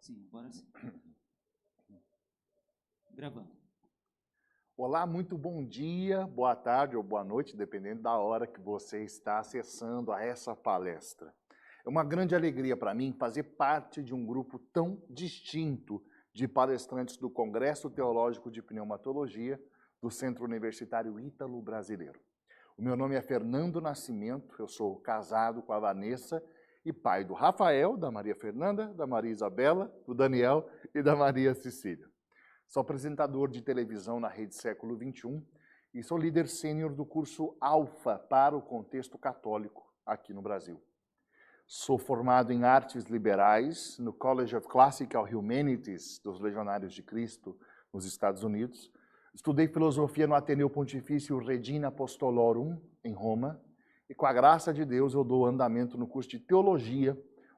Sim, agora sim. Gravando. Olá, muito bom dia, boa tarde ou boa noite, dependendo da hora que você está acessando a essa palestra. É uma grande alegria para mim fazer parte de um grupo tão distinto de palestrantes do Congresso Teológico de Pneumatologia do Centro Universitário Ítalo Brasileiro. O meu nome é Fernando Nascimento, eu sou casado com a Vanessa e pai do Rafael, da Maria Fernanda, da Maria Isabela, do Daniel e da Maria Cecília. Sou apresentador de televisão na Rede Século XXI e sou líder sênior do curso Alfa para o Contexto Católico aqui no Brasil. Sou formado em Artes Liberais no College of Classical Humanities dos Legionários de Cristo, nos Estados Unidos. Estudei filosofia no Ateneu Pontifício Regina Apostolorum, em Roma. E com a graça de Deus eu dou andamento no curso de Teologia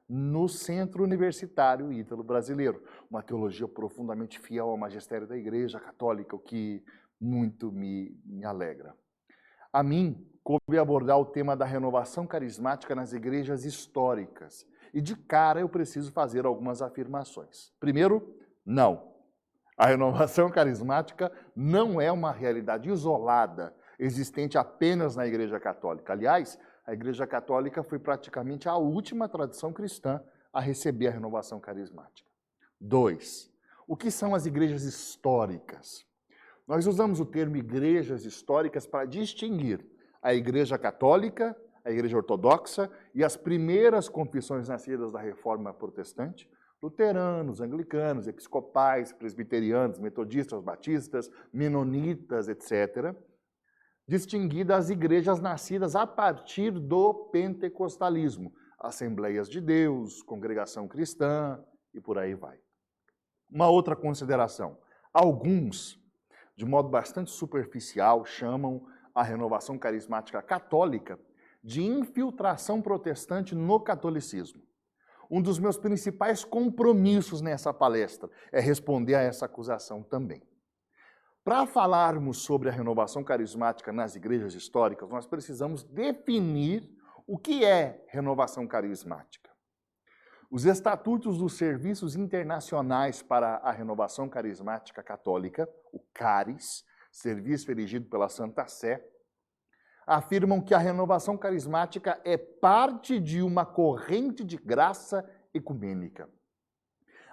no Centro Universitário Ítalo Brasileiro. Uma teologia profundamente fiel ao magistério da Igreja Católica, o que muito me alegra. A mim, coube abordar o tema da renovação carismática nas igrejas históricas. E de cara eu preciso fazer algumas afirmações. Primeiro, não. A renovação carismática não é uma realidade isolada, existente apenas na Igreja Católica. Aliás, a Igreja Católica foi praticamente a última tradição cristã a receber a renovação carismática. 2. O que são as igrejas históricas? Nós usamos o termo igrejas históricas para distinguir a Igreja Católica, a Igreja Ortodoxa e as primeiras confissões nascidas da Reforma Protestante, luteranos, anglicanos, episcopais, presbiterianos, metodistas, batistas, menonitas, etc., distinguir das igrejas nascidas a partir do pentecostalismo, Assembleias de Deus, Congregação Cristã e por aí vai. Uma outra consideração. Alguns, de modo bastante superficial, chamam a renovação carismática católica de infiltração protestante no catolicismo. Um dos meus principais compromissos nessa palestra é responder a essa acusação também. Para falarmos sobre a renovação carismática nas igrejas históricas, nós precisamos definir o que é renovação carismática. Os estatutos dos Serviços Internacionais para a Renovação Carismática Católica, o CARIS, serviço erigido pela Santa Sé, afirmam que a renovação carismática é parte de uma corrente de graça ecumênica.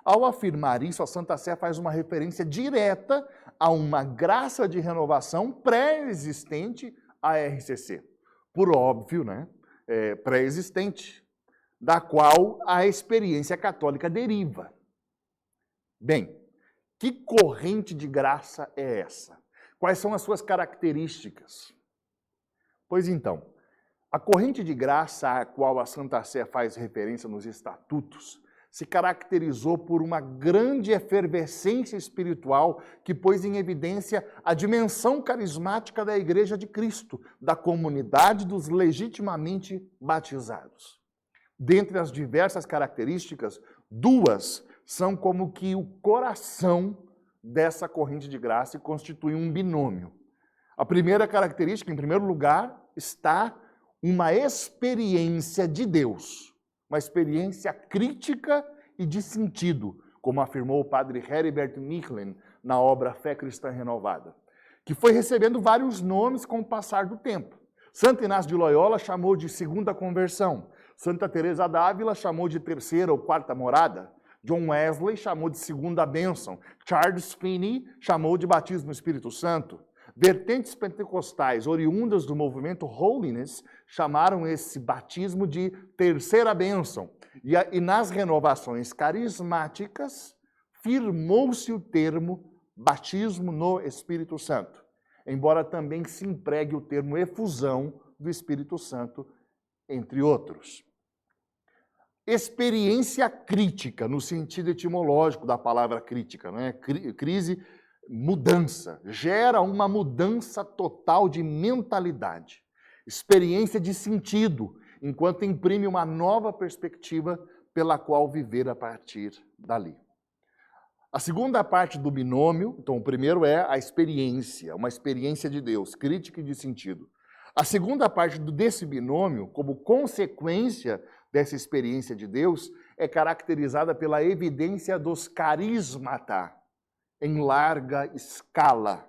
Ao afirmar isso, a Santa Sé faz uma referência direta a uma graça de renovação pré-existente à RCC. Por óbvio, né? Pré-existente, da qual a experiência católica deriva. Bem, que corrente de graça é essa? Quais são as suas características? Pois então, a corrente de graça a qual a Santa Sé faz referência nos estatutos se caracterizou por uma grande efervescência espiritual que pôs em evidência a dimensão carismática da Igreja de Cristo, da comunidade dos legitimamente batizados. Dentre as diversas características, duas são como que o coração dessa corrente de graça e constituem um binômio. A primeira característica, em primeiro lugar, está uma experiência de Deus. Uma experiência crítica e de sentido, como afirmou o padre Heribert Michelin na obra Fé Cristã Renovada, que foi recebendo vários nomes com o passar do tempo. Santo Inácio de Loyola chamou de segunda conversão, Santa Teresa d'Ávila chamou de terceira ou quarta morada, John Wesley chamou de segunda bênção, Charles Finney chamou de batismo no Espírito Santo. Vertentes pentecostais oriundas do movimento Holiness chamaram esse batismo de terceira bênção. E nas renovações carismáticas, firmou-se o termo batismo no Espírito Santo, embora também se empregue o termo efusão do Espírito Santo, entre outros. Experiência crítica, no sentido etimológico da palavra crítica, né? Crise, mudança, gera uma mudança total de mentalidade. Experiência de sentido, enquanto imprime uma nova perspectiva pela qual viver a partir dali. A segunda parte do binômio, então o primeiro é a experiência, uma experiência de Deus, crítica e de sentido. A segunda parte desse binômio, como consequência dessa experiência de Deus é caracterizada pela evidência dos carismata em larga escala,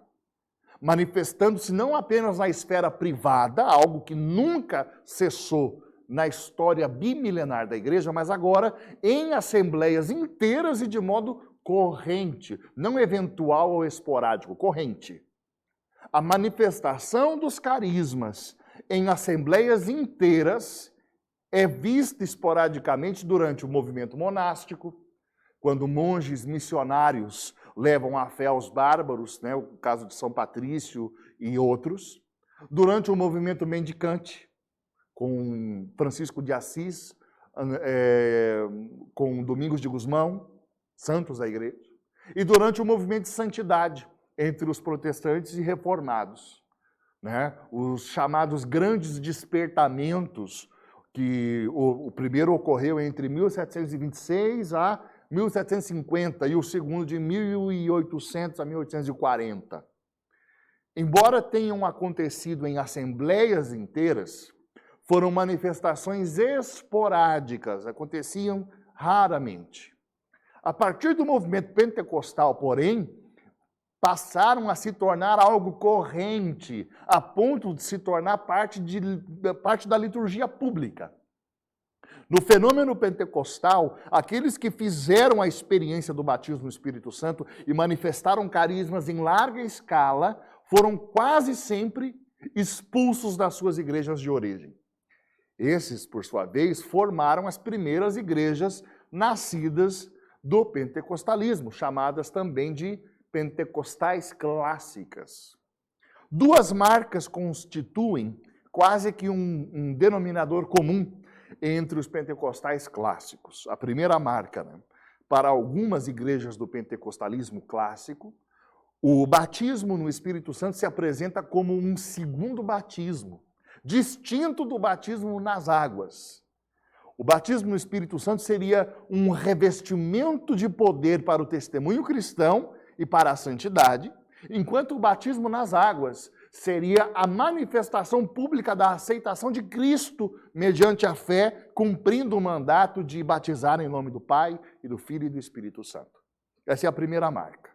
manifestando-se não apenas na esfera privada, algo que nunca cessou na história bimilenar da igreja, mas agora em assembleias inteiras e de modo corrente, não eventual ou esporádico, corrente. A manifestação dos carismas em assembleias inteiras é vista esporadicamente durante o movimento monástico, quando monges missionários levam a fé aos bárbaros, né, o caso de São Patrício e outros, durante o movimento mendicante, com Francisco de Assis, com Domingos de Gusmão, santos da igreja, e durante o movimento de santidade entre os protestantes e reformados, né? Os chamados grandes despertamentos, que o primeiro ocorreu entre 1726 a 1750 e o segundo de 1800 a 1840. Embora tenham acontecido em assembleias inteiras, foram manifestações esporádicas, aconteciam raramente. A partir do movimento pentecostal, porém, passaram a se tornar algo corrente, a ponto de se tornar parte da liturgia pública. No fenômeno pentecostal, aqueles que fizeram a experiência do batismo no Espírito Santo e manifestaram carismas em larga escala, foram quase sempre expulsos das suas igrejas de origem. Esses, por sua vez, formaram as primeiras igrejas nascidas do pentecostalismo, chamadas também de pentecostais clássicas. Duas marcas constituem quase que um denominador comum entre os pentecostais clássicos. A primeira marca, né? Para algumas igrejas do pentecostalismo clássico, o batismo no Espírito Santo se apresenta como um segundo batismo, distinto do batismo nas águas. O batismo no Espírito Santo seria um revestimento de poder para o testemunho cristão e para a santidade, enquanto o batismo nas águas seria a manifestação pública da aceitação de Cristo mediante a fé, cumprindo o mandato de batizar em nome do Pai e do Filho e do Espírito Santo. Essa é a primeira marca.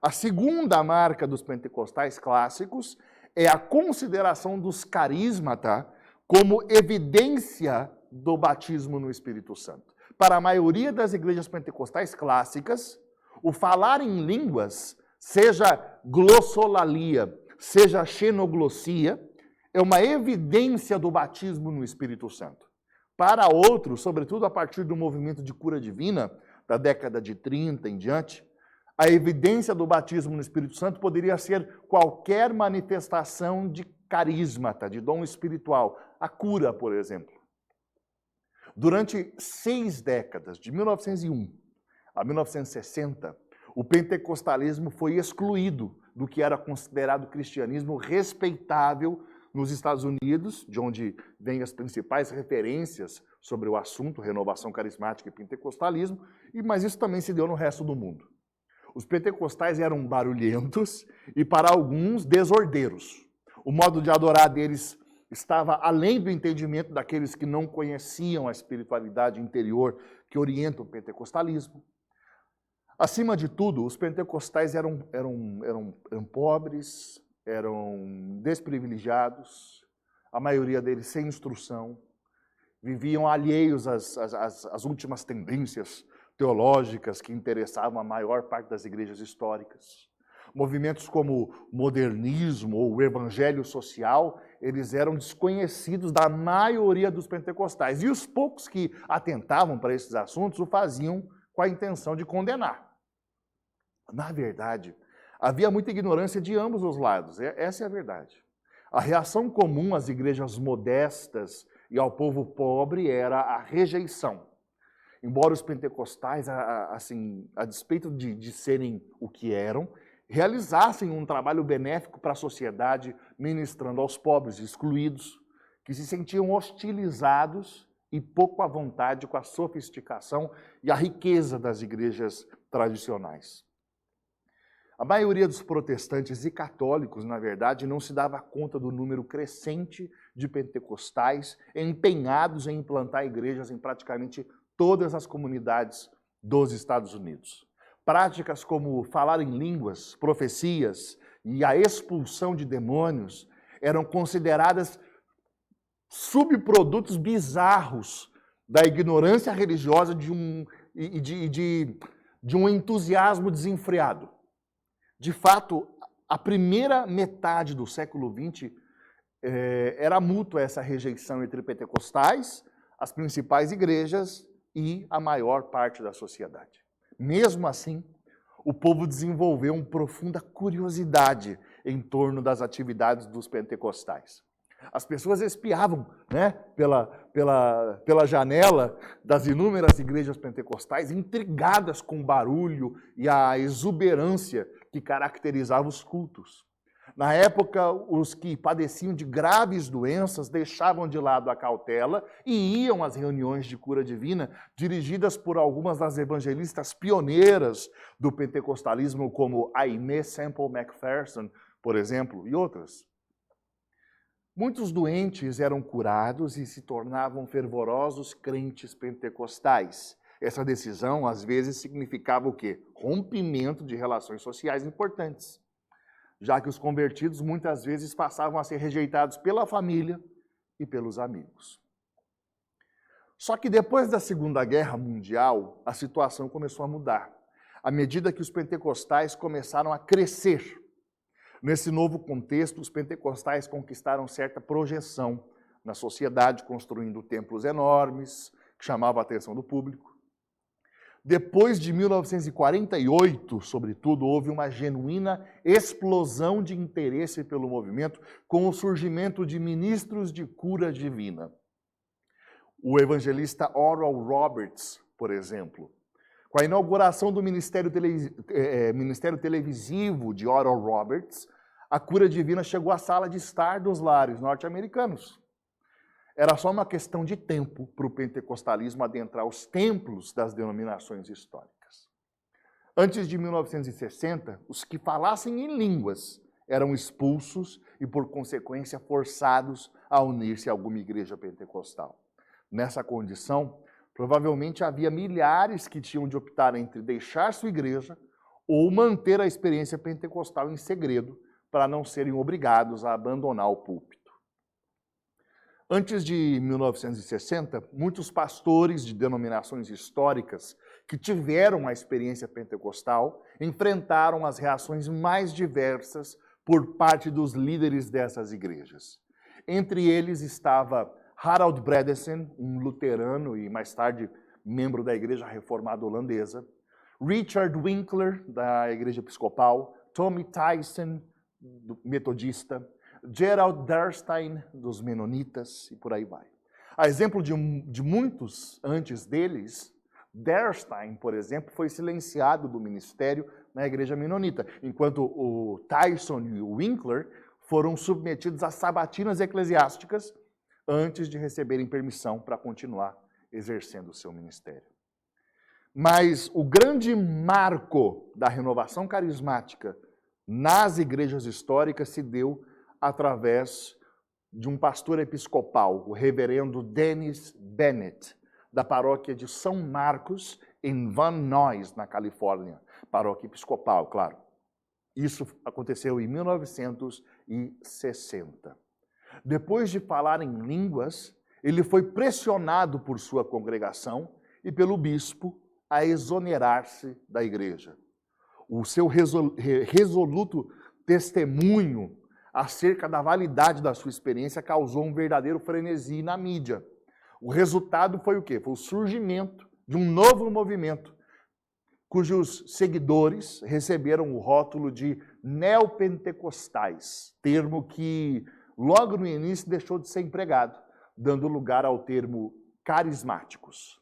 A segunda marca dos pentecostais clássicos é a consideração dos carismata como evidência do batismo no Espírito Santo. Para a maioria das igrejas pentecostais clássicas, o falar em línguas, seja glossolalia, seja xenoglossia, é uma evidência do batismo no Espírito Santo. Para outros, sobretudo a partir do movimento de cura divina, da década de 30 em diante, a evidência do batismo no Espírito Santo poderia ser qualquer manifestação de carismata, de dom espiritual. A cura, por exemplo. Durante 6 décadas, de 1901 a 1960, o pentecostalismo foi excluído do que era considerado cristianismo respeitável nos Estados Unidos, de onde vêm as principais referências sobre o assunto, renovação carismática e pentecostalismo, mas isso também se deu no resto do mundo. Os pentecostais eram barulhentos e, para alguns, desordeiros. O modo de adorar deles estava além do entendimento daqueles que não conheciam a espiritualidade interior que orienta o pentecostalismo. Acima de tudo, os pentecostais eram pobres, eram desprivilegiados, a maioria deles sem instrução, viviam alheios às últimas tendências teológicas que interessavam a maior parte das igrejas históricas. Movimentos como o modernismo ou o evangelho social, eles eram desconhecidos da maioria dos pentecostais. E os poucos que atentavam para esses assuntos o faziam com a intenção de condenar. Na verdade, havia muita ignorância de ambos os lados. Essa é a verdade. A reação comum às igrejas modestas e ao povo pobre era a rejeição. Embora os pentecostais, a despeito de serem o que eram, realizassem um trabalho benéfico para a sociedade, ministrando aos pobres excluídos, que se sentiam hostilizados e pouco à vontade com a sofisticação e a riqueza das igrejas tradicionais. A maioria dos protestantes e católicos, na verdade, não se dava conta do número crescente de pentecostais empenhados em implantar igrejas em praticamente todas as comunidades dos Estados Unidos. Práticas como falar em línguas, profecias e a expulsão de demônios eram consideradas subprodutos bizarros da ignorância religiosa de um entusiasmo desenfreado. De fato, a primeira metade do século XX era mútua essa rejeição entre pentecostais, as principais igrejas e a maior parte da sociedade. Mesmo assim, o povo desenvolveu uma profunda curiosidade em torno das atividades dos pentecostais. As pessoas espiavam, né, pela janela das inúmeras igrejas pentecostais, intrigadas com o barulho e a exuberância que caracterizava os cultos. Na época, os que padeciam de graves doenças deixavam de lado a cautela e iam às reuniões de cura divina, dirigidas por algumas das evangelistas pioneiras do pentecostalismo, como Aimee Semple McPherson, por exemplo, e outras. Muitos doentes eram curados e se tornavam fervorosos crentes pentecostais. Essa decisão, às vezes, significava o quê? Rompimento de relações sociais importantes, já que os convertidos muitas vezes passavam a ser rejeitados pela família e pelos amigos. Só que depois da Segunda Guerra Mundial, a situação começou a mudar, à medida que os pentecostais começaram a crescer. Nesse novo contexto, os pentecostais conquistaram certa projeção na sociedade, construindo templos enormes, que chamavam a atenção do público. Depois de 1948, sobretudo, houve uma genuína explosão de interesse pelo movimento, com o surgimento de ministros de cura divina. O evangelista Oral Roberts, por exemplo, com a inauguração do ministério televisivo de Oral Roberts, a cura divina chegou à sala de estar dos lares norte-americanos. Era só uma questão de tempo para o pentecostalismo adentrar os templos das denominações históricas. Antes de 1960, os que falassem em línguas eram expulsos e, por consequência, forçados a unir-se a alguma igreja pentecostal. Nessa condição, provavelmente havia milhares que tinham de optar entre deixar sua igreja ou manter a experiência pentecostal em segredo para não serem obrigados a abandonar o púlpito. Antes de 1960, muitos pastores de denominações históricas que tiveram a experiência pentecostal enfrentaram as reações mais diversas por parte dos líderes dessas igrejas. Entre eles estava Harold Bredesen, um luterano e mais tarde membro da Igreja Reformada Holandesa, Richard Winkler, da Igreja Episcopal, Tommy Tyson, do metodista, Gerald Darstein, dos menonitas, e por aí vai. A exemplo de muitos antes deles, Darstein, por exemplo, foi silenciado do ministério na igreja menonita, enquanto o Tyson e o Winkler foram submetidos a sabatinas eclesiásticas antes de receberem permissão para continuar exercendo o seu ministério. Mas o grande marco da renovação carismática nas igrejas históricas se deu através de um pastor episcopal, o reverendo Dennis Bennett, da paróquia de São Marcos, em Van Nuys, na Califórnia. Paróquia episcopal, claro. Isso aconteceu em 1960. Depois de falar em línguas, ele foi pressionado por sua congregação e pelo bispo a exonerar-se da igreja. O seu resoluto testemunho acerca da validade da sua experiência causou um verdadeiro frenesi na mídia. O resultado foi o quê? Foi o surgimento de um novo movimento, cujos seguidores receberam o rótulo de neopentecostais, termo que logo no início deixou de ser empregado, dando lugar ao termo carismáticos.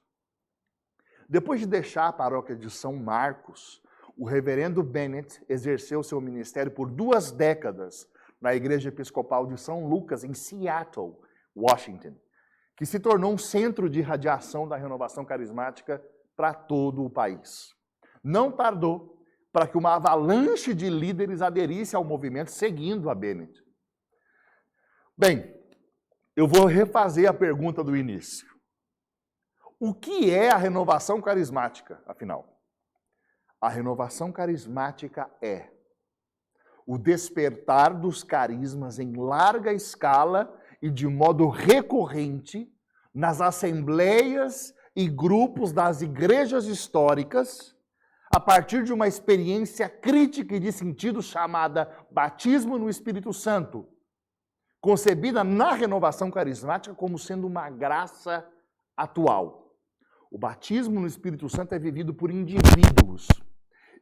Depois de deixar a paróquia de São Marcos, o reverendo Bennett exerceu seu ministério por 2 décadas na Igreja Episcopal de São Lucas, em Seattle, Washington, que se tornou um centro de irradiação da renovação carismática para todo o país. Não tardou para que uma avalanche de líderes aderisse ao movimento seguindo a Bennett. Bem, eu vou refazer a pergunta do início. O que é a renovação carismática, afinal? A renovação carismática é o despertar dos carismas em larga escala e de modo recorrente nas assembleias e grupos das igrejas históricas, a partir de uma experiência crítica e de sentido chamada batismo no Espírito Santo, concebida na renovação carismática como sendo uma graça atual. O batismo no Espírito Santo é vivido por indivíduos.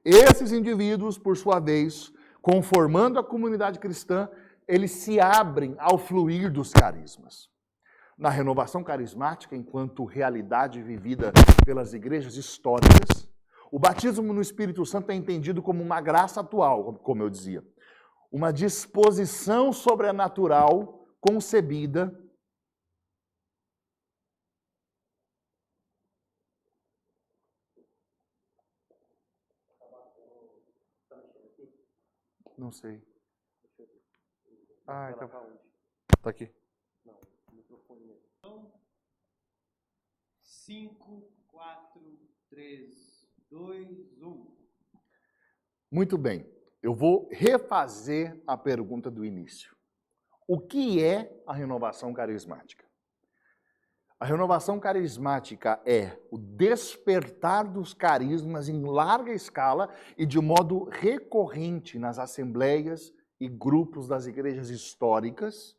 Esses indivíduos, por sua vez, conformando a comunidade cristã, eles se abrem ao fluir dos carismas. Na renovação carismática, enquanto realidade vivida pelas igrejas históricas, o batismo no Espírito Santo é entendido como uma graça atual, como eu dizia, uma disposição sobrenatural concebida Não sei. Ah, tá aqui. Não, o microfone mesmo. Então, 5, 4, 3, 2, 1. Muito bem. Eu vou refazer a pergunta do início. O que é a renovação carismática? A renovação carismática é o despertar dos carismas em larga escala e de modo recorrente nas assembleias e grupos das igrejas históricas,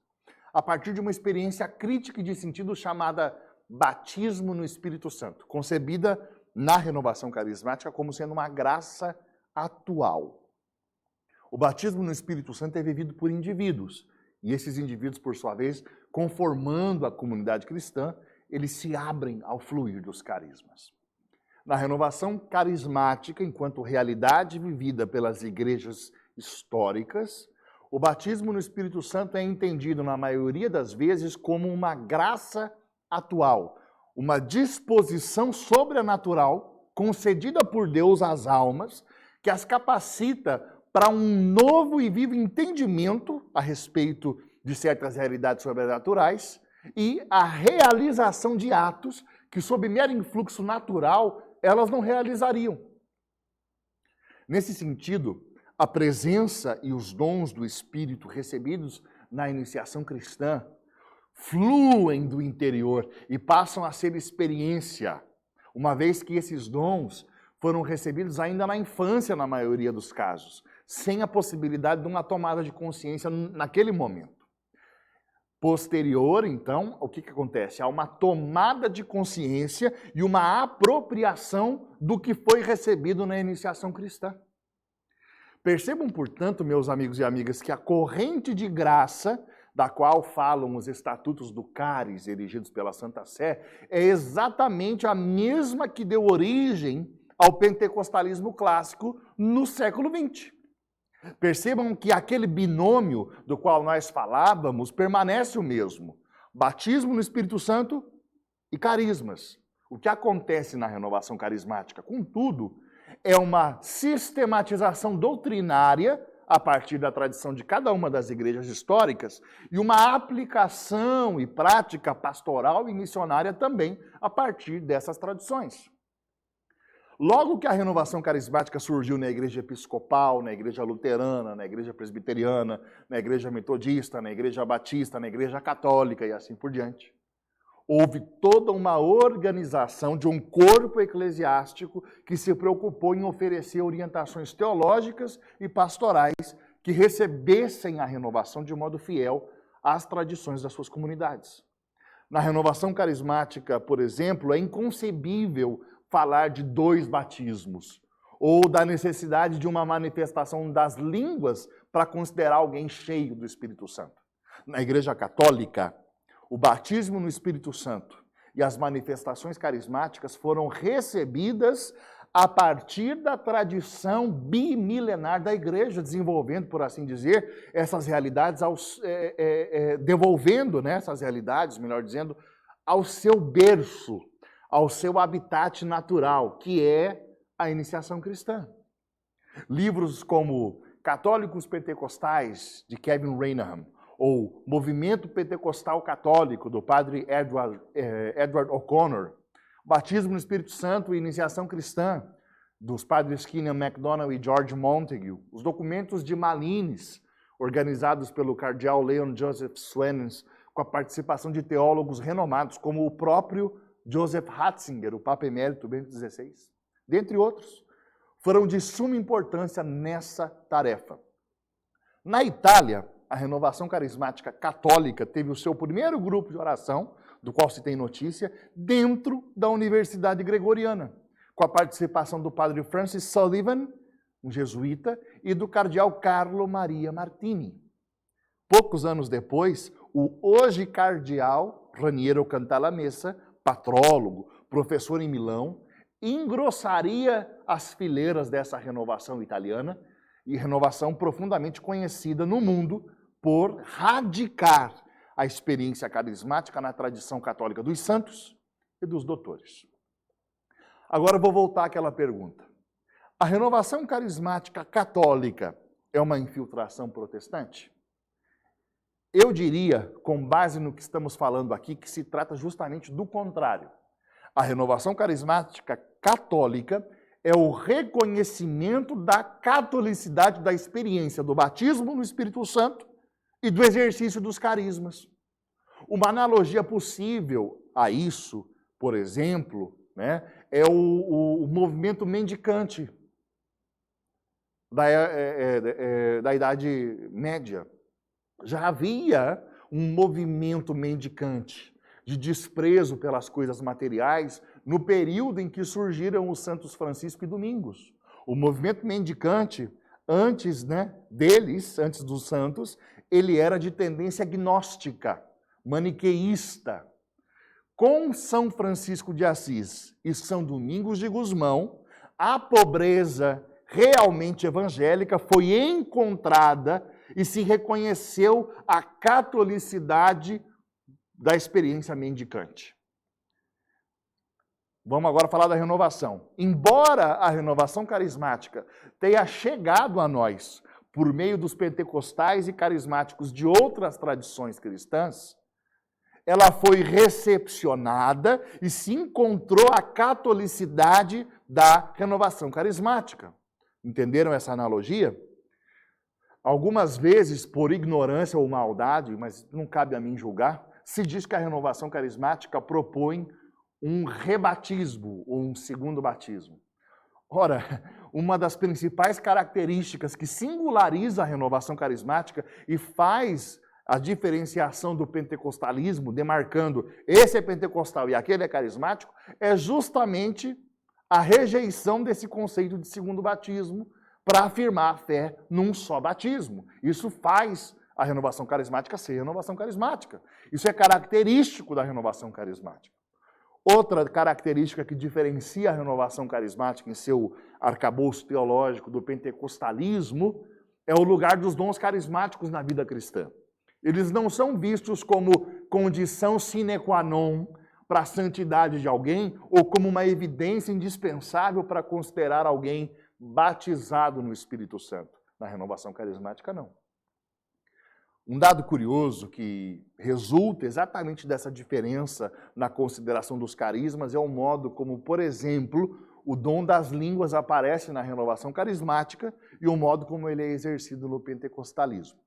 a partir de uma experiência crítica e de sentido chamada batismo no Espírito Santo, concebida na renovação carismática como sendo uma graça atual. O batismo no Espírito Santo é vivido por indivíduos, e esses indivíduos, por sua vez, conformando a comunidade cristã, eles se abrem ao fluir dos carismas. Na renovação carismática, enquanto realidade vivida pelas igrejas históricas, o batismo no Espírito Santo é entendido, na maioria das vezes, como uma graça atual, uma disposição sobrenatural concedida por Deus às almas, que as capacita para um novo e vivo entendimento a respeito de certas realidades sobrenaturais, e a realização de atos que, sob mero influxo natural, elas não realizariam. Nesse sentido, a presença e os dons do Espírito recebidos na iniciação cristã fluem do interior e passam a ser experiência, uma vez que esses dons foram recebidos ainda na infância, na maioria dos casos, sem a possibilidade de uma tomada de consciência naquele momento. Posterior, então, o que acontece? Há uma tomada de consciência e uma apropriação do que foi recebido na iniciação cristã. Percebam, portanto, meus amigos e amigas, que a corrente de graça, da qual falam os estatutos do Cáris, erigidos pela Santa Sé, é exatamente a mesma que deu origem ao pentecostalismo clássico no século XX. Percebam que aquele binômio do qual nós falávamos permanece o mesmo. Batismo no Espírito Santo e carismas. O que acontece na renovação carismática, contudo, é uma sistematização doutrinária a partir da tradição de cada uma das igrejas históricas e uma aplicação e prática pastoral e missionária também a partir dessas tradições. Logo que a renovação carismática surgiu na igreja episcopal, na igreja luterana, na igreja presbiteriana, na igreja metodista, na igreja batista, na igreja católica e assim por diante, houve toda uma organização de um corpo eclesiástico que se preocupou em oferecer orientações teológicas e pastorais que recebessem a renovação de modo fiel às tradições das suas comunidades. Na renovação carismática, por exemplo, é inconcebível falar de 2 batismos, ou da necessidade de uma manifestação das línguas para considerar alguém cheio do Espírito Santo. Na Igreja Católica, o batismo no Espírito Santo e as manifestações carismáticas foram recebidas a partir da tradição bimilenar da Igreja, desenvolvendo, por assim dizer, essas realidades, devolvendo, né, essas realidades, melhor dizendo, ao seu berço, ao seu habitat natural, que é a iniciação cristã. Livros como Católicos Pentecostais, de Kevin Ranham, ou Movimento Pentecostal Católico, do padre Edward O'Connor, Batismo no Espírito Santo e Iniciação Cristã, dos padres Kenyon MacDonald e George Montague, os documentos de Malines, organizados pelo cardeal Leon Joseph Swenens, com a participação de teólogos renomados, como o próprio Joseph Ratzinger, o Papa Emérito Bento XVI, dentre outros, foram de suma importância nessa tarefa. Na Itália, a Renovação Carismática Católica teve o seu primeiro grupo de oração, do qual se tem notícia, dentro da Universidade Gregoriana, com a participação do padre Francis Sullivan, um jesuíta, e do cardeal Carlo Maria Martini. Poucos anos depois, o hoje cardeal Raniero Cantalamessa, patrólogo, professor em Milão, engrossaria as fileiras dessa renovação italiana, e renovação profundamente conhecida no mundo por radicar a experiência carismática na tradição católica dos santos e dos doutores. Agora eu vou voltar àquela pergunta. A renovação carismática católica é uma infiltração protestante? Eu diria, com base no que estamos falando aqui, que se trata justamente do contrário. A renovação carismática católica é o reconhecimento da catolicidade da experiência do batismo no Espírito Santo e do exercício dos carismas. Uma analogia possível a isso, por exemplo, né, é o movimento mendicante da Idade Média. Já havia um movimento mendicante de desprezo pelas coisas materiais no período em que surgiram os Santos Francisco e Domingos. O movimento mendicante, antes antes dos santos, ele era de tendência gnóstica, maniqueísta. Com São Francisco de Assis e São Domingos de Gusmão, a pobreza realmente evangélica foi encontrada e se reconheceu a catolicidade da experiência mendicante. Vamos agora falar da renovação. Embora a renovação carismática tenha chegado a nós por meio dos pentecostais e carismáticos de outras tradições cristãs, ela foi recepcionada e se encontrou a catolicidade da renovação carismática. Entenderam essa analogia? Algumas vezes, por ignorância ou maldade, mas não cabe a mim julgar, se diz que a renovação carismática propõe um rebatismo ou um segundo batismo. Ora, uma das principais características que singulariza a renovação carismática e faz a diferenciação do pentecostalismo, demarcando esse é pentecostal e aquele é carismático, é justamente a rejeição desse conceito de segundo batismo para afirmar a fé num só batismo. Isso faz a renovação carismática ser renovação carismática. Isso é característico da renovação carismática. Outra característica que diferencia a renovação carismática em seu arcabouço teológico do pentecostalismo é o lugar dos dons carismáticos na vida cristã. Eles não são vistos como condição sine qua non para a santidade de alguém ou como uma evidência indispensável para considerar alguém batizado no Espírito Santo. Na renovação carismática, não. Um dado curioso que resulta exatamente dessa diferença na consideração dos carismas é o modo como, por exemplo, o dom das línguas aparece na renovação carismática e o modo como ele é exercido no pentecostalismo.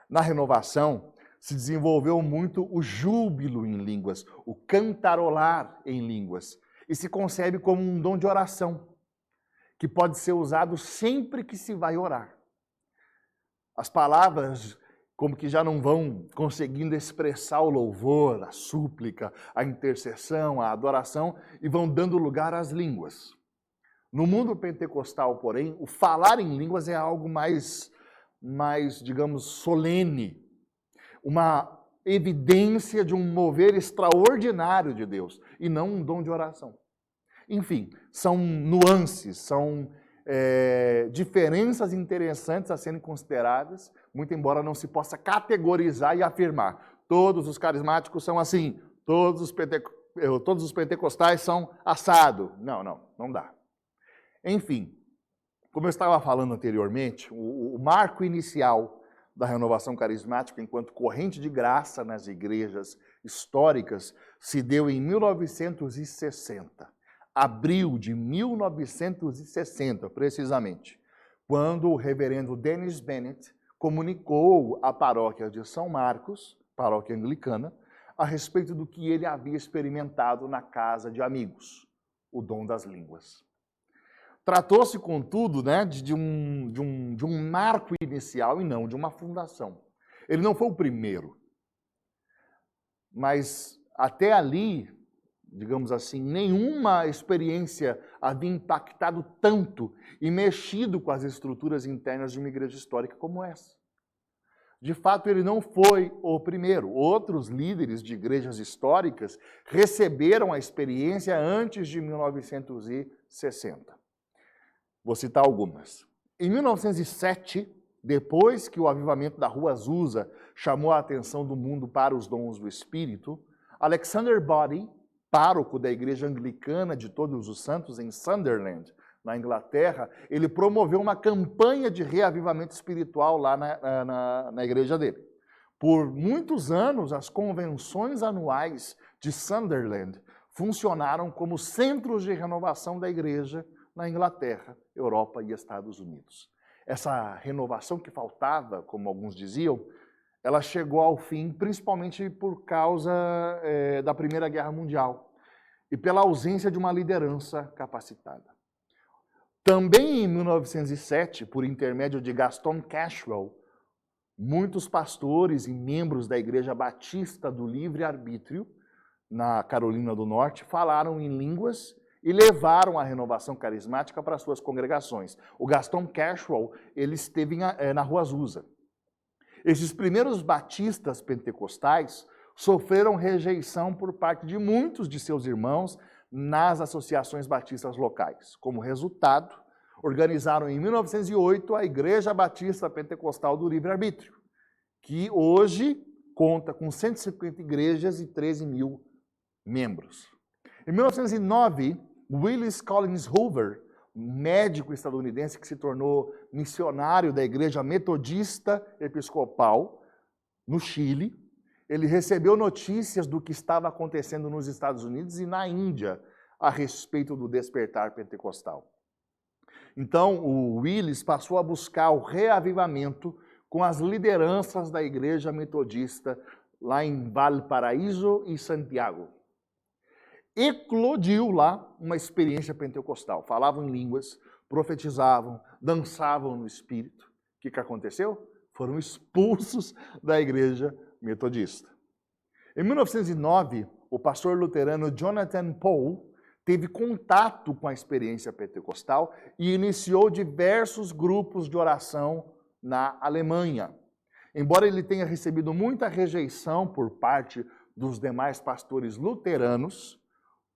Na renovação, se desenvolveu muito o júbilo em línguas, o cantarolar em línguas, e se concebe como um dom de oração, que pode ser usado sempre que se vai orar. As palavras como que já não vão conseguindo expressar o louvor, a súplica, a intercessão, a adoração, e vão dando lugar às línguas. No mundo pentecostal, porém, o falar em línguas é algo mais, digamos, solene, uma evidência de um mover extraordinário de Deus, e não um dom de oração. Enfim, são nuances, são diferenças interessantes a serem consideradas, muito embora não se possa categorizar e afirmar. Todos os carismáticos são assim, todos os pentecostais são assado. Não dá. Enfim, Como eu estava falando anteriormente, o marco inicial da renovação carismática enquanto corrente de graça nas igrejas históricas se deu em 1960, abril de 1960, precisamente, quando o reverendo Dennis Bennett comunicou à paróquia de São Marcos, paróquia anglicana, a respeito do que ele havia experimentado na casa de amigos, o dom das línguas. Tratou-se, contudo, né, de um marco inicial e não de uma fundação. Ele não foi o primeiro, mas até ali, digamos assim, nenhuma experiência havia impactado tanto e mexido com as estruturas internas de uma igreja histórica como essa. De fato, ele não foi o primeiro. Outros líderes de igrejas históricas receberam a experiência antes de 1960. Vou citar algumas. Em 1907, depois que o avivamento da Rua Azusa chamou a atenção do mundo para os dons do Espírito, Alexander Boddy, pároco da Igreja Anglicana de Todos os Santos em Sunderland, na Inglaterra, ele promoveu uma campanha de reavivamento espiritual lá na igreja dele. Por muitos anos, as convenções anuais de Sunderland funcionaram como centros de renovação da igreja na Inglaterra, Europa e Estados Unidos. Essa renovação que faltava, como alguns diziam, ela chegou ao fim principalmente por causa da Primeira Guerra Mundial e pela ausência de uma liderança capacitada. Também em 1907, por intermédio de Gaston Cashwell, muitos pastores e membros da Igreja Batista do Livre-Arbítrio, na Carolina do Norte, falaram em línguas e levaram a renovação carismática para suas congregações. O Gaston Cashwell, ele esteve na Rua Azusa. Esses primeiros batistas pentecostais sofreram rejeição por parte de muitos de seus irmãos nas associações batistas locais. Como resultado, organizaram em 1908 a Igreja Batista Pentecostal do Livre-Arbítrio, que hoje conta com 150 igrejas e 13 mil membros. Em 1909, Willis Collins Hoover, médico estadunidense que se tornou missionário da Igreja Metodista Episcopal no Chile, ele recebeu notícias do que estava acontecendo nos Estados Unidos e na Índia a respeito do despertar pentecostal. Então, o Willis passou a buscar o reavivamento com as lideranças da Igreja Metodista lá em Valparaíso e Santiago. Eclodiu lá uma experiência pentecostal. Falavam em línguas, profetizavam, dançavam no Espírito. O que aconteceu? Foram expulsos da Igreja Metodista. Em 1909, o pastor luterano Jonathan Paul teve contato com a experiência pentecostal e iniciou diversos grupos de oração na Alemanha. Embora ele tenha recebido muita rejeição por parte dos demais pastores luteranos,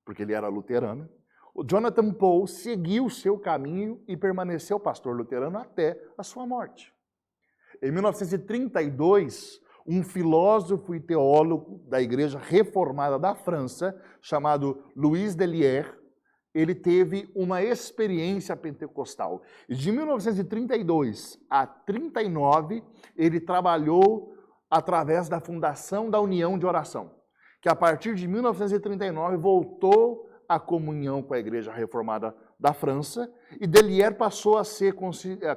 porque ele era luterano, o Jonathan Paul seguiu o seu caminho e permaneceu pastor luterano até a sua morte. Em 1932, um filósofo e teólogo da Igreja Reformada da França, chamado Louis Delierre, ele teve uma experiência pentecostal. De 1932 a 1939, ele trabalhou através da fundação da União de Oração, que a partir de 1939 voltou à comunhão com a Igreja Reformada da França, e Delierre passou a ser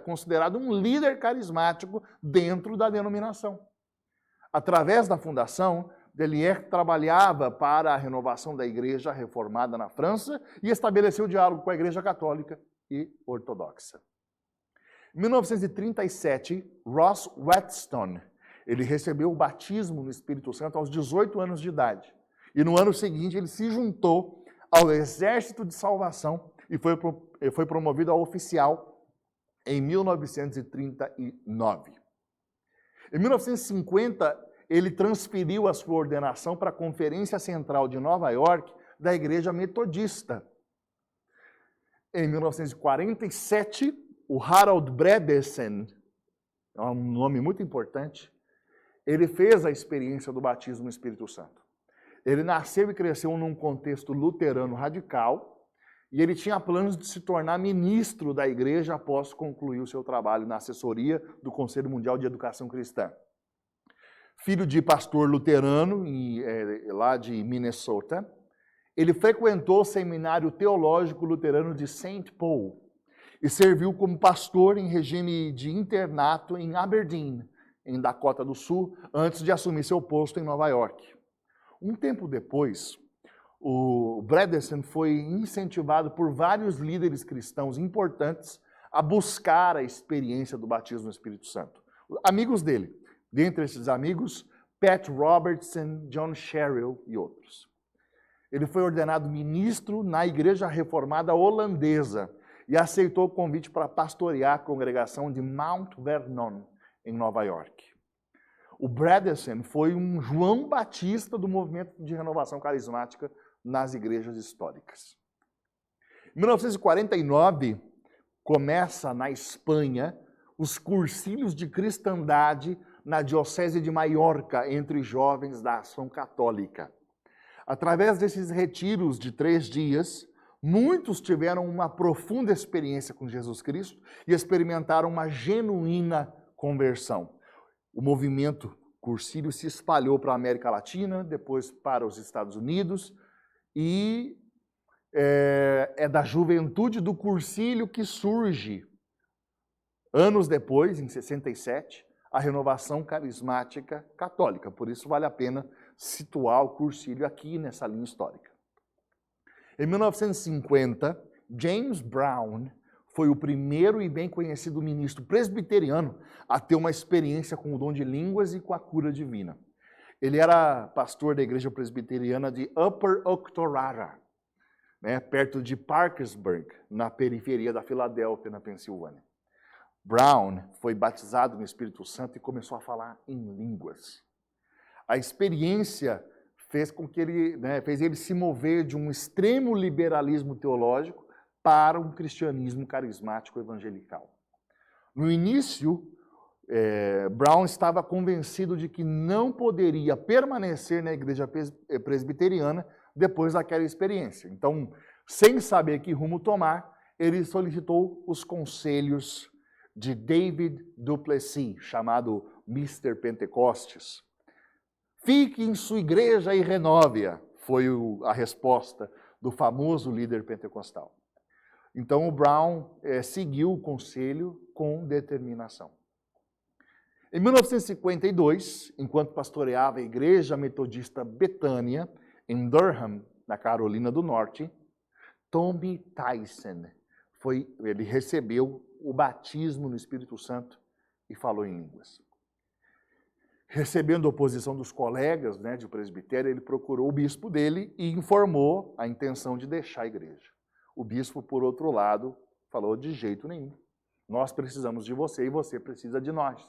considerado um líder carismático dentro da denominação. Através da fundação, Delierre trabalhava para a renovação da Igreja Reformada na França e estabeleceu diálogo com a Igreja Católica e Ortodoxa. Em 1937, Ross Whetstone, ele recebeu o batismo no Espírito Santo aos 18 anos de idade. E no ano seguinte ele se juntou ao Exército de Salvação e foi promovido a oficial em 1939. Em 1950, ele transferiu a sua ordenação para a Conferência Central de Nova York da Igreja Metodista. Em 1947, o Harold Bredesen, é um nome muito importante, ele fez a experiência do batismo no Espírito Santo. Ele nasceu e cresceu num contexto luterano radical, e ele tinha planos de se tornar ministro da igreja após concluir o seu trabalho na assessoria do Conselho Mundial de Educação Cristã. Filho de pastor luterano, lá de Minnesota, ele frequentou o Seminário Teológico Luterano de St. Paul e serviu como pastor em regime de internato em Aberdeen, em Dakota do Sul, antes de assumir seu posto em Nova York. Um tempo depois, o Bredesen foi incentivado por vários líderes cristãos importantes a buscar a experiência do batismo no Espírito Santo. Amigos dele, dentre esses amigos, Pat Robertson, John Sherrill e outros. Ele foi ordenado ministro na Igreja Reformada Holandesa e aceitou o convite para pastorear a congregação de Mount Vernon, em Nova York. O Bredesen foi um João Batista do movimento de renovação carismática nas igrejas históricas. Em 1949, começa na Espanha os cursilhos de cristandade na Diocese de Maiorca entre jovens da Ação Católica. Através desses retiros de 3 dias, muitos tiveram uma profunda experiência com Jesus Cristo e experimentaram uma genuína conversão. O movimento cursílio se espalhou para a América Latina, depois para os Estados Unidos, e é da juventude do cursílio que surge, anos depois, em 67, a renovação carismática católica. Por isso vale a pena situar o cursílio aqui nessa linha histórica. Em 1950, James Brown foi o primeiro e bem conhecido ministro presbiteriano a ter uma experiência com o dom de línguas e com a cura divina. Ele era pastor da igreja presbiteriana de Upper Octorara, perto de Parkersburg, na periferia da Filadélfia, na Pensilvânia. Brown foi batizado no Espírito Santo e começou a falar em línguas. A experiência fez com que fez ele se mover de um extremo liberalismo teológico para um cristianismo carismático evangelical. No início, Brown estava convencido de que não poderia permanecer na igreja presbiteriana depois daquela experiência. Então, sem saber que rumo tomar, ele solicitou os conselhos de David Duplessis, chamado Mr. Pentecostes. Fique em sua igreja e renove-a, foi a resposta do famoso líder pentecostal. Então o Brown seguiu o conselho com determinação. Em 1952, enquanto pastoreava a Igreja Metodista Betânia, em Durham, na Carolina do Norte, Tommy Tyson ele recebeu o batismo no Espírito Santo e falou em línguas. Recebendo a oposição dos colegas de presbitério, ele procurou o bispo dele e informou a intenção de deixar a igreja. O bispo, por outro lado, falou de jeito nenhum. Nós precisamos de você e você precisa de nós.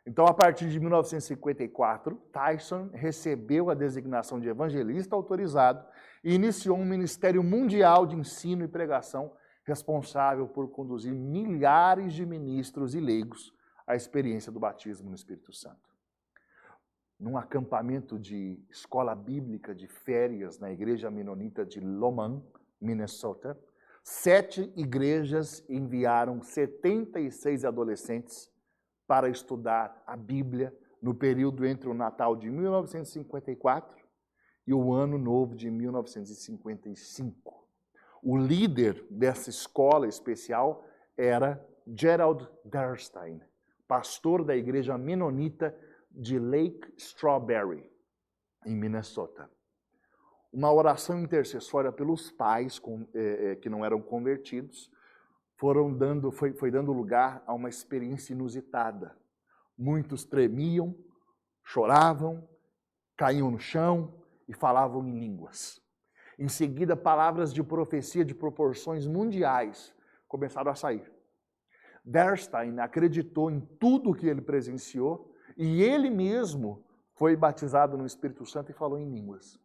Então, a partir de 1954, Tyson recebeu a designação de evangelista autorizado e iniciou um ministério mundial de ensino e pregação responsável por conduzir milhares de ministros e leigos à experiência do batismo no Espírito Santo. Num acampamento de escola bíblica de férias na igreja menonita de Lomond, Minnesota, 7 igrejas enviaram 76 adolescentes para estudar a Bíblia no período entre o Natal de 1954 e o Ano Novo de 1955. O líder dessa escola especial era Gerald Derstein, pastor da igreja menonita de Lake Strawberry, em Minnesota. Uma oração intercessória pelos pais que não eram convertidos foi dando lugar a uma experiência inusitada. Muitos tremiam, choravam, caíam no chão e falavam em línguas. Em seguida, palavras de profecia de proporções mundiais começaram a sair. Derstein acreditou em tudo o que ele presenciou e ele mesmo foi batizado no Espírito Santo e falou em línguas.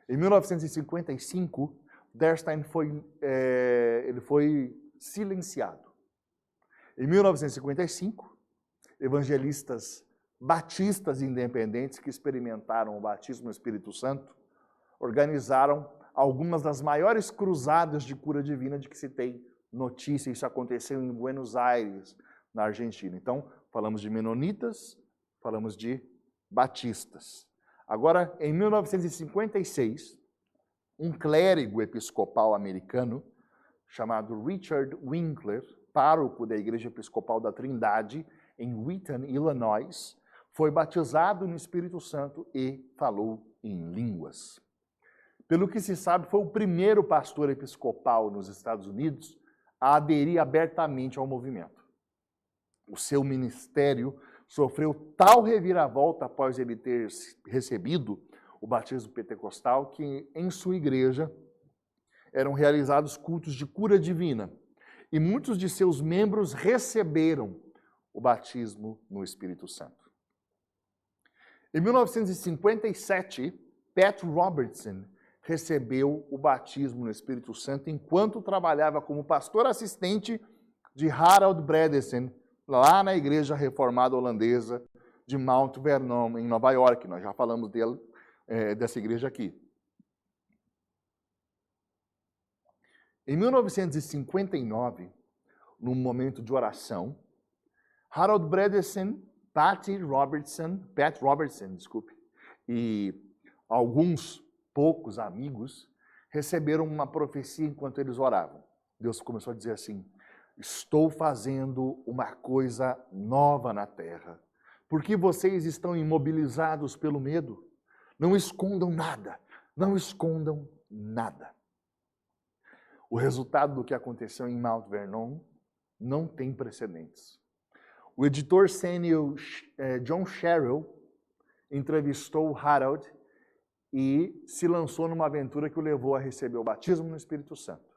Em 1955, Derstein foi silenciado. Em 1955, evangelistas batistas independentes que experimentaram o batismo no Espírito Santo organizaram algumas das maiores cruzadas de cura divina de que se tem notícia. Isso aconteceu em Buenos Aires, na Argentina. Então, falamos de menonitas, falamos de batistas. Agora, em 1956, um clérigo episcopal americano chamado Richard Winkler, pároco da Igreja Episcopal da Trindade, em Wheaton, Illinois, foi batizado no Espírito Santo e falou em línguas. Pelo que se sabe, foi o primeiro pastor episcopal nos Estados Unidos a aderir abertamente ao movimento. O seu ministério sofreu tal reviravolta após ele ter recebido o batismo pentecostal que em sua igreja eram realizados cultos de cura divina e muitos de seus membros receberam o batismo no Espírito Santo. Em 1957, Pat Robertson recebeu o batismo no Espírito Santo enquanto trabalhava como pastor assistente de Harold Bredesen, lá na Igreja Reformada Holandesa de Mount Vernon, em Nova York. Nós já falamos dessa igreja aqui. Em 1959, num momento de oração, Harold Bredesen, Pat Robertson, e alguns poucos amigos receberam uma profecia enquanto eles oravam. Deus começou a dizer assim: estou fazendo uma coisa nova na terra. Por que vocês estão imobilizados pelo medo? Não escondam nada, não escondam nada. O resultado do que aconteceu em Mount Vernon não tem precedentes. O editor sênior John Sherrill entrevistou Harold e se lançou numa aventura que o levou a receber o batismo no Espírito Santo.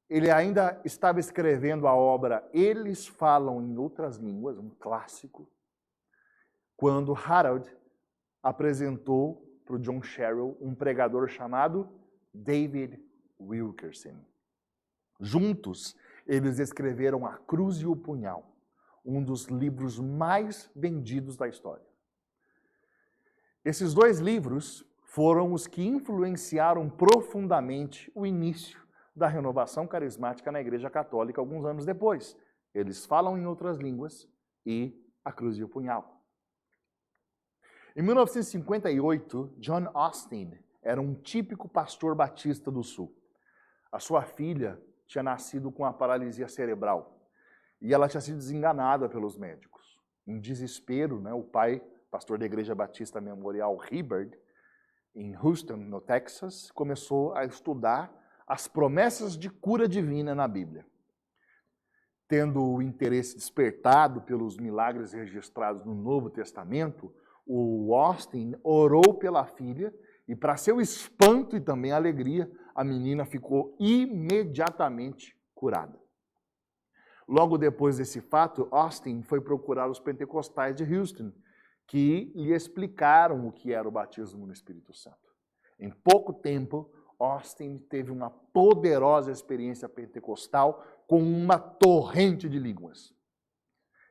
Ele ainda estava escrevendo a obra Eles Falam em Outras Línguas, um clássico, quando Harold apresentou para o John Sherrill um pregador chamado David Wilkerson. Juntos, eles escreveram A Cruz e o Punhal, um dos livros mais vendidos da história. Esses dois livros foram os que influenciaram profundamente o início da renovação carismática na Igreja Católica alguns anos depois. Eles Falam em Outras Línguas e A Cruz e o Punhal. Em 1958, John Austin era um típico pastor batista do Sul. A sua filha tinha nascido com a paralisia cerebral e ela tinha sido desenganada pelos médicos. Em desespero, o pai, pastor da Igreja Batista Memorial Hibbard, em Houston, no Texas, começou a estudar as promessas de cura divina na Bíblia. Tendo o interesse despertado pelos milagres registrados no Novo Testamento, o Austin orou pela filha e, para seu espanto e também alegria, a menina ficou imediatamente curada. Logo depois desse fato, Austin foi procurar os pentecostais de Houston, que lhe explicaram o que era o batismo no Espírito Santo. Em pouco tempo, Austin teve uma poderosa experiência pentecostal com uma torrente de línguas.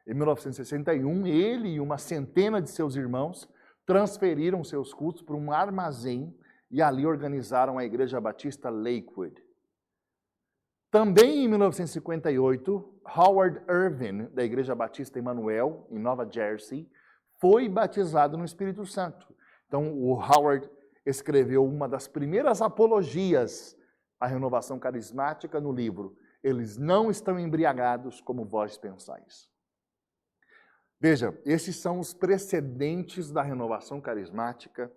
Em 1961, ele e uma centena de seus irmãos transferiram seus cultos para um armazém e ali organizaram a Igreja Batista Lakewood. Também em 1958, Howard Irvin, da Igreja Batista Emmanuel, em Nova Jersey, foi batizado no Espírito Santo. Então, o Howard escreveu uma das primeiras apologias à renovação carismática no livro Eles Não Estão Embriagados como Vós Pensais. Veja, esses são os precedentes da renovação carismática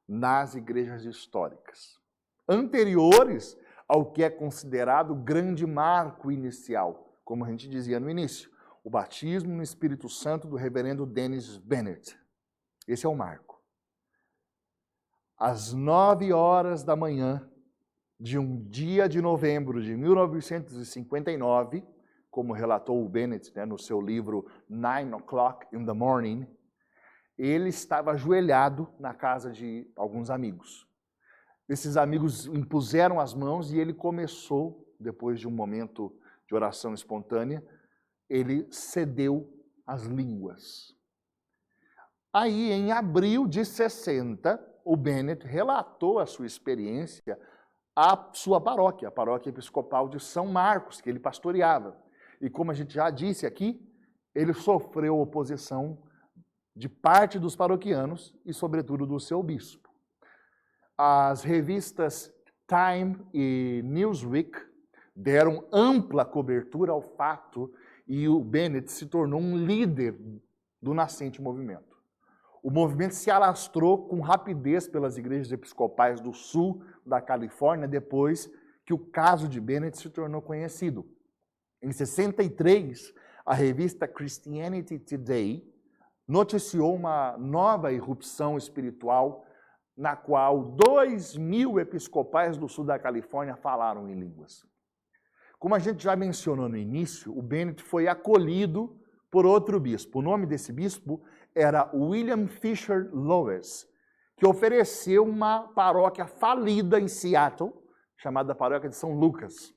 nas igrejas históricas, anteriores ao que é considerado o grande marco inicial, como a gente dizia no início, o batismo no Espírito Santo do reverendo Dennis Bennett. Esse é o marco. Às 9h da manhã de um dia de novembro de 1959, como relatou o Bennett no seu livro 9:00 in the Morning, ele estava ajoelhado na casa de alguns amigos. Esses amigos impuseram as mãos e ele começou, depois de um momento de oração espontânea, ele cedeu as línguas. Aí, em abril de 60, o Bennett relatou a sua experiência à sua paróquia, a paróquia episcopal de São Marcos, que ele pastoreava. E como a gente já disse aqui, ele sofreu oposição de parte dos paroquianos e, sobretudo, do seu bispo. As revistas Time e Newsweek deram ampla cobertura ao fato e o Bennett se tornou um líder do nascente movimento. O movimento se alastrou com rapidez pelas igrejas episcopais do sul da Califórnia depois que o caso de Bennett se tornou conhecido. Em 63, a revista Christianity Today noticiou uma nova irrupção espiritual na qual 2.000 episcopais do sul da Califórnia falaram em línguas. Como a gente já mencionou no início, o Bennett foi acolhido por outro bispo. O nome desse bispo era William Fisher Lewis, que ofereceu uma paróquia falida em Seattle, chamada Paróquia de São Lucas.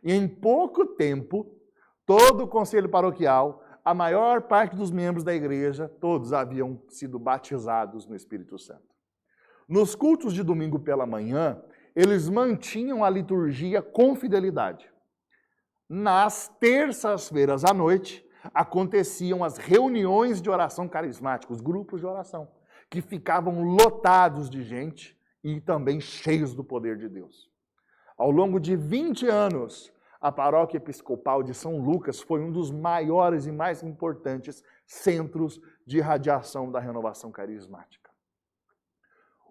E em pouco tempo, todo o conselho paroquial, a maior parte dos membros da igreja, todos haviam sido batizados no Espírito Santo. Nos cultos de domingo pela manhã, eles mantinham a liturgia com fidelidade. Nas terças-feiras à noite, aconteciam as reuniões de oração carismática, os grupos de oração, que ficavam lotados de gente e também cheios do poder de Deus. Ao longo de 20 anos, a paróquia episcopal de São Lucas foi um dos maiores e mais importantes centros de irradiação da renovação carismática.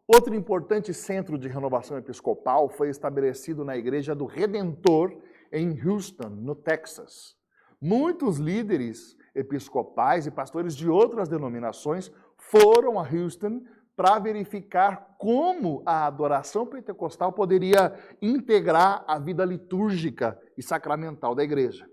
Outro importante centro de renovação episcopal foi estabelecido na Igreja do Redentor, em Houston, no Texas. Muitos líderes episcopais e pastores de outras denominações foram a Houston para verificar como a adoração pentecostal poderia integrar a vida litúrgica e sacramental da igreja.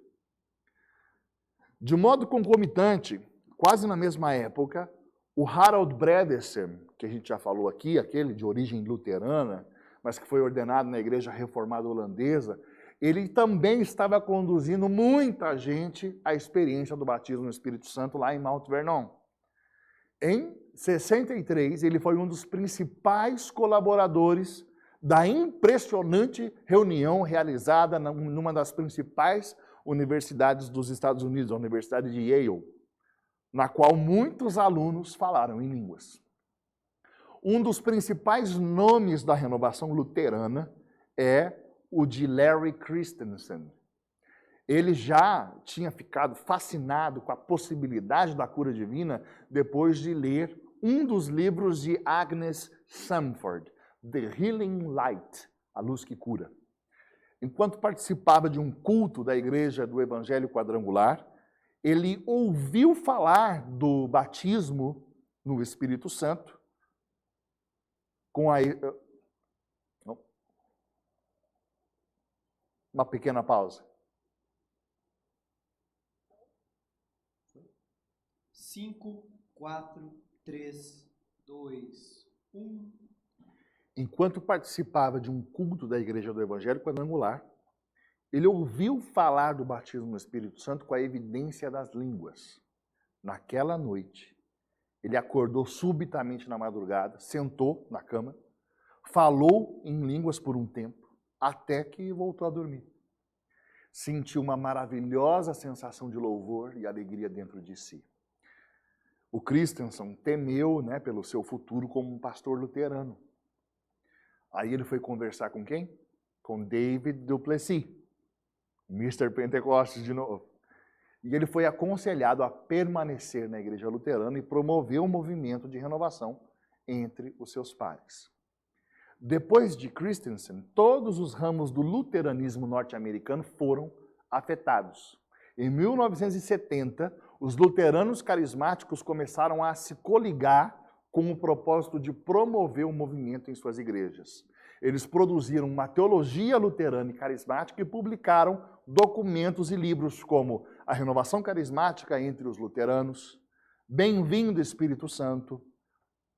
De modo concomitante, quase na mesma época, o Harold Bredesen, que a gente já falou aqui, aquele de origem luterana, mas que foi ordenado na Igreja Reformada Holandesa, ele também estava conduzindo muita gente à experiência do batismo no Espírito Santo lá em Mount Vernon. Em 63, ele foi um dos principais colaboradores da impressionante reunião realizada numa das principais universidades dos Estados Unidos, a Universidade de Yale, na qual muitos alunos falaram em línguas. Um dos principais nomes da renovação luterana é o de Larry Christensen. Ele já tinha ficado fascinado com a possibilidade da cura divina depois de ler um dos livros de Agnes Samford, The Healing Light, A Luz que Cura. Enquanto participava de um culto da Igreja do Evangelho Quadrangular, ele ouviu falar do batismo no Espírito Santo com a... Uma pequena pausa. 5, 4, 3, 2, 1. Enquanto participava de um culto da Igreja do Evangelho Quadrangular, ele ouviu falar do batismo no Espírito Santo com a evidência das línguas. Naquela noite, ele acordou subitamente na madrugada, sentou na cama, falou em línguas por um tempo, até que voltou a dormir. Sentiu uma maravilhosa sensação de louvor e alegria dentro de si. O Christensen temeu, pelo seu futuro como um pastor luterano. Aí ele foi conversar com quem? Com David Duplessis, Mr. Pentecostes de novo. E ele foi aconselhado a permanecer na igreja luterana e promover um movimento de renovação entre os seus pares. Depois de Christensen, todos os ramos do luteranismo norte-americano foram afetados. Em 1970, os luteranos carismáticos começaram a se coligar com o propósito de promover o movimento em suas igrejas. Eles produziram uma teologia luterana e carismática e publicaram documentos e livros como A Renovação Carismática entre os Luteranos, Bem-vindo Espírito Santo,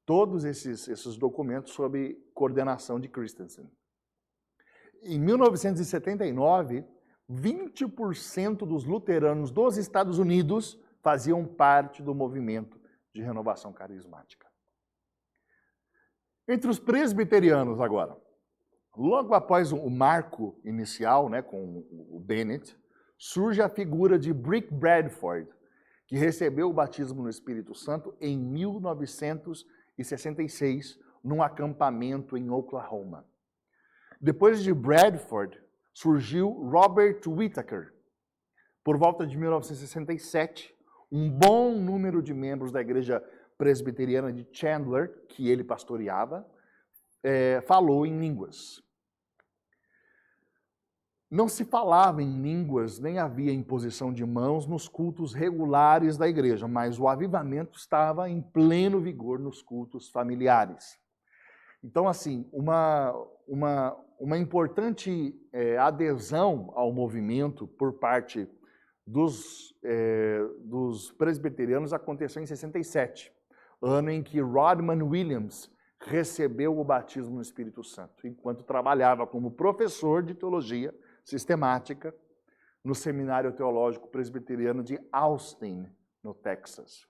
todos esses documentos sob coordenação de Christensen. Em 1979, 20% dos luteranos dos Estados Unidos faziam parte do movimento de renovação carismática. Entre os presbiterianos agora, logo após o marco inicial, né, com o Bennett, surge a figura de Brick Bradford, que recebeu o batismo no Espírito Santo em 1966, num acampamento em Oklahoma. Depois de Bradford, surgiu Robert Whittaker. Por volta de 1967, um bom número de membros da igreja presbiteriana de Chandler, que ele pastoreava, falou em línguas. Não se falava em línguas, nem havia imposição de mãos nos cultos regulares da igreja, mas o avivamento estava em pleno vigor nos cultos familiares. Então, assim, uma importante adesão ao movimento por parte dos presbiterianos aconteceu em 67, ano em que Rodman Williams recebeu o batismo no Espírito Santo, enquanto trabalhava como professor de teologia sistemática no Seminário Teológico Presbiteriano de Austin, no Texas.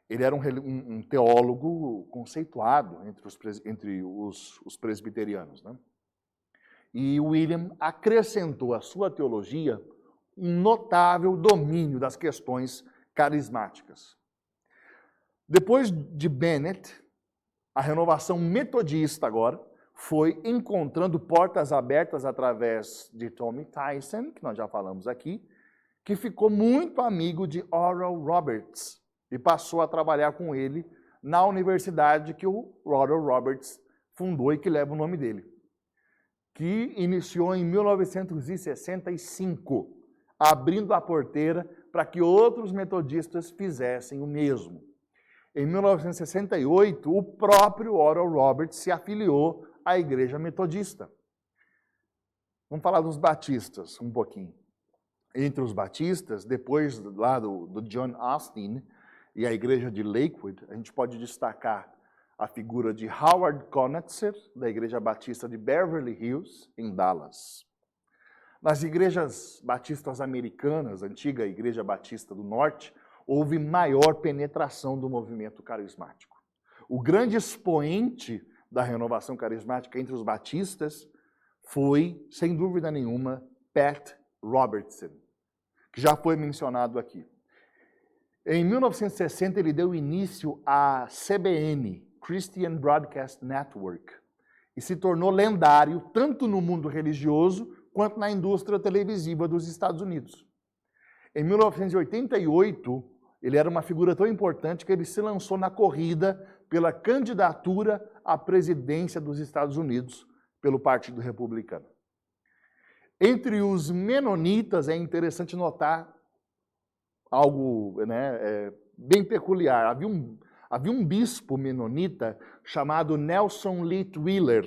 Ele era um teólogo conceituado entre os presbiterianos, né? E William acrescentou à sua teologia um notável domínio das questões carismáticas. Depois de Bennett, a renovação metodista agora foi encontrando portas abertas através de Tommy Tyson, que nós já falamos aqui, que ficou muito amigo de Oral Roberts e passou a trabalhar com ele na universidade que o Oral Roberts fundou e que leva o nome dele, que iniciou em 1965, abrindo a porteira para que outros metodistas fizessem o mesmo. Em 1968, o próprio Oral Roberts se afiliou à Igreja Metodista. Vamos falar dos batistas um pouquinho. Entre os batistas, depois lá do John Austin e a Igreja de Lakewood, a gente pode destacar a figura de Howard Conitzer, da Igreja Batista de Beverly Hills, em Dallas. Nas igrejas batistas americanas, a antiga Igreja Batista do Norte, houve maior penetração do movimento carismático. O grande expoente da renovação carismática entre os batistas foi, sem dúvida nenhuma, Pat Robertson, que já foi mencionado aqui. Em 1960, ele deu início à CBN, Christian Broadcast Network, e se tornou lendário tanto no mundo religioso quanto na indústria televisiva dos Estados Unidos. Em 1988, ele era uma figura tão importante que ele se lançou na corrida pela candidatura à presidência dos Estados Unidos pelo Partido Republicano. Entre os menonitas é interessante notar algo bem peculiar. Havia um bispo menonita chamado Nelson Lee Wheeler,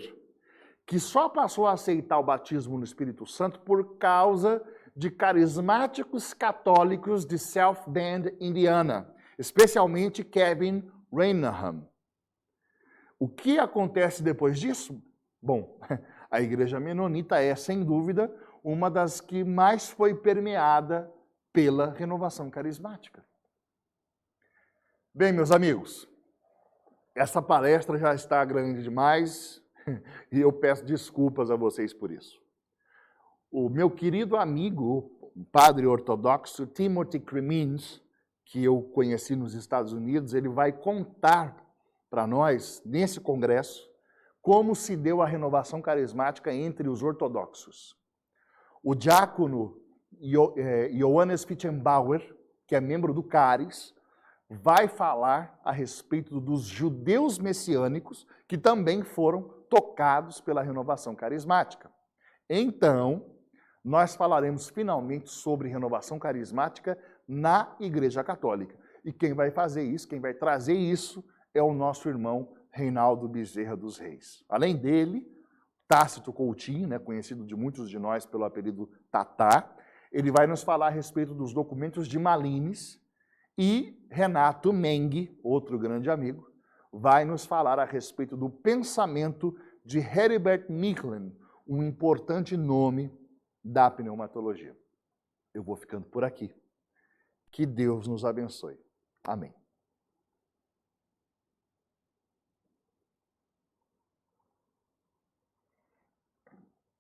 que só passou a aceitar o batismo no Espírito Santo por causa de carismáticos católicos de South Bend, Indiana, especialmente Kevin Rainham. O que acontece depois disso? Bom, a igreja menonita é, sem dúvida, uma das que mais foi permeada pela renovação carismática. Bem, meus amigos, essa palestra já está grande demais e eu peço desculpas a vocês por isso. O meu querido amigo, o padre ortodoxo Timothy Cremins, que eu conheci nos Estados Unidos, ele vai contar para nós, nesse congresso, como se deu a renovação carismática entre os ortodoxos. O diácono Johannes Fitchenbauer, que é membro do CARES, vai falar a respeito dos judeus messiânicos que também foram tocados pela renovação carismática. Então, nós falaremos finalmente sobre renovação carismática na Igreja Católica. E quem vai fazer isso, quem vai trazer isso, é o nosso irmão Reinaldo Bezerra dos Reis. Além dele, Tácito Coutinho, conhecido de muitos de nós pelo apelido Tatá, ele vai nos falar a respeito dos documentos de Malines, e Renato Meng, outro grande amigo, vai nos falar a respeito do pensamento de Heribert Michelin, um importante nome da pneumatologia. Eu vou ficando por aqui. Que Deus nos abençoe. Amém.